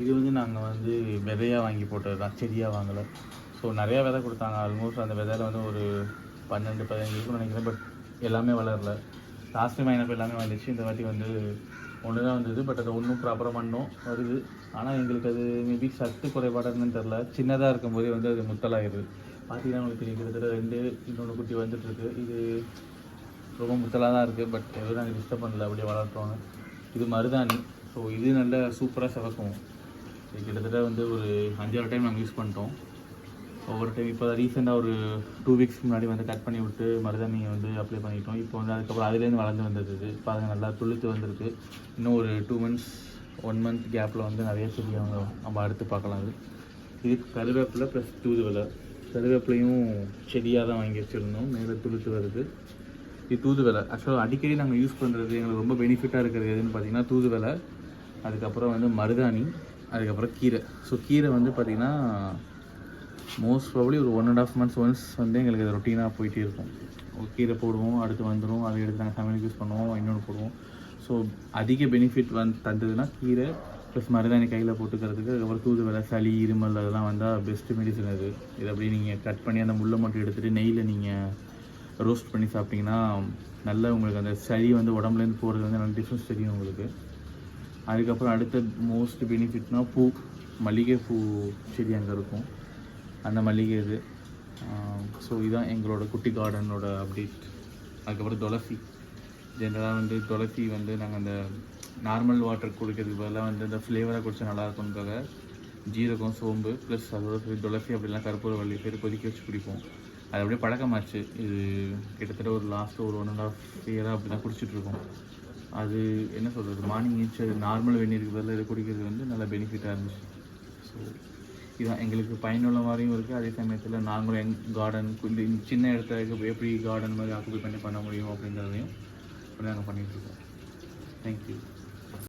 இது வந்து நாங்கள் வந்து விதையாக வாங்கி போட்டது தான், செடியாக வாங்கலை. ஸோ நிறையா விதை கொடுத்தாங்க. ஆல்மோஸ்ட் அந்த விதையில வந்து ஒரு 12-15 இருக்குன்னு நினைக்கிறேன். பட் எல்லாமே வளரல. லாஸ்ட் டைம் வாங்கினப்போ எல்லாமே வந்துச்சு. இந்த வாட்டி வந்து ஒன்று தான் வந்தது. பட் அது ஒன்றும் ப்ராப்பராக மண்ணும் வருது. ஆனால் எங்களுக்கு அது மேபி சத்து குறைபாடுன்னு தெரில. சின்னதாக இருக்கும்போதே வந்து அது முத்தலாகிடுது. பார்த்தீங்கன்னா உங்களுக்கு தெரியும், கிட்டத்தட்ட 2 இன்னொன்று குட்டி வந்துட்டுருக்கு. இது ரொம்ப முத்தலாக தான் இருக்குது. பட் எதுவும் நாங்கள் டிஸ்டர்ப் பண்ணல, அப்படியே வளர்த்தோங்க. இது மருதாணி. ஸோ இது நல்ல சூப்பராக சிவக்கும். இது கிட்டத்தட்ட வந்து ஒரு 5-6 டைம் நாங்கள் யூஸ் பண்ணிட்டோம். ஒவ்வொரு டைம் இப்போ ரீசெண்டாக ஒரு 2 வீக்ஸ்க்கு முன்னாடி வந்து கட் பண்ணி விட்டு மருதாணியை வந்து அப்ளை பண்ணிட்டோம். இப்போ வந்து அதுக்கப்புறம் அதுலேருந்து வளர்ந்து வந்தது. இப்போ அது நல்லா துளுத்து வந்திருக்கு. இன்னும் ஒரு 2 months 1 month கேப்பில் வந்து நிறைய செடி நம்ம அடுத்து பார்க்கலாம். இது கருவேப்பிலை ப்ளஸ் தூதுவளை. கருவேப்பிலையும் செடியாக தான் வாங்கி வச்சுருந்தோம். மேலே துளுத்து வருது. இது தூதுவளை. ஆக்சுவலாக அடிக்கடி நாங்கள் யூஸ் பண்ணுறது, எங்களுக்கு ரொம்ப பெனிஃபிட்டாக இருக்கிறது எதுன்னு பார்த்தீங்கன்னா தூதுவளை, அதுக்கப்புறம் வந்து மருதாணி, அதுக்கப்புறம் கீரை. ஸோ கீரை வந்து பார்த்திங்கன்னா மோஸ்ட் ப்ராபப்ளி ஒரு 1.5 months ஒன்ஸ் வந்து எங்களுக்கு அது ரொட்டீனாக போயிட்டே இருக்கும். கீரை போடுவோம், அடுத்து வந்துடும், அதை எடுத்து நாங்கள் சமையலுக்கு யூஸ் பண்ணுவோம், இன்னொன்று போடுவோம். ஸோ அதிக பெனிஃபிட் தந்ததுன்னா கீரை ப்ளஸ் மருதாணி கையில் போட்டுக்கிறதுக்கு. அதுக்கப்புறம் தூதுவளை, சளி, இருமல் அதெல்லாம் வந்தால் பெஸ்ட்டு மெடிசன் அது. இது அப்படியே நீங்கள் கட் பண்ணி அந்த முள்ளை மட்டும் எடுத்துகிட்டு நெய்யில் நீங்கள் ரோஸ்ட் பண்ணி சாப்பிட்டிங்கன்னா நல்லா உங்களுக்கு அந்த சளி வந்து உடம்புலேருந்து போகிறது வந்து நல்ல டிஃப்ரென்ஸ் தெரியும் உங்களுக்கு. அதுக்கப்புறம் அடுத்த மோஸ்ட் பெனிஃபிட்னால் பூ, மல்லிகைப்பூ செடி அங்கே இருக்கும். அந்த மல்லிகை இது. ஸோ இதுதான் எங்களோட குட்டி கார்டனோட அப்டேட். அதுக்கப்புறம் துளசி. ஜென்ரலாக வந்து துளசி வந்து நாங்கள் அந்த நார்மல் வாட்டர் குடிக்கிறதுக்கு பதிலாக வந்து இந்த ஃப்ளேவராக குடித்தா நல்லாயிருக்கும்காக ஜீரகம், சோம்பு ப்ளஸ் அதோட துளசி அப்படிலாம் கற்பூரவள்ளி பேர் கொதிக்க வச்சு குடிப்போம். அது அப்படியே பழக்கமாச்சு. இது கிட்டத்தட்ட ஒரு லாஸ்ட்டு ஒரு 1.5 இயராக அப்படி தான் குடிச்சிட்ருக்கோம். அது என்ன சொல்கிறது, மார்னிங் ஏஞ்சி நார்மல் வெந்நீருக்கு பதிலாக இதை குடிக்கிறது வந்து நல்ல பெனிஃபிட்டாக இருந்துச்சு. ஸோ இதுதான் எங்களுக்கு பயனுள்ள மாதிரியும் இருக்குது. அதே சமயத்தில் நாங்களும் எங்கள் கார்டன் இந்த சின்ன இடத்துல எப்படி கார்டன் மாதிரி ஆக்குபை பண்ண முடியும் அப்படிங்கிறதையும் நாங்கள் பண்ணிகிட்ருக்கோம். தேங்க்யூ.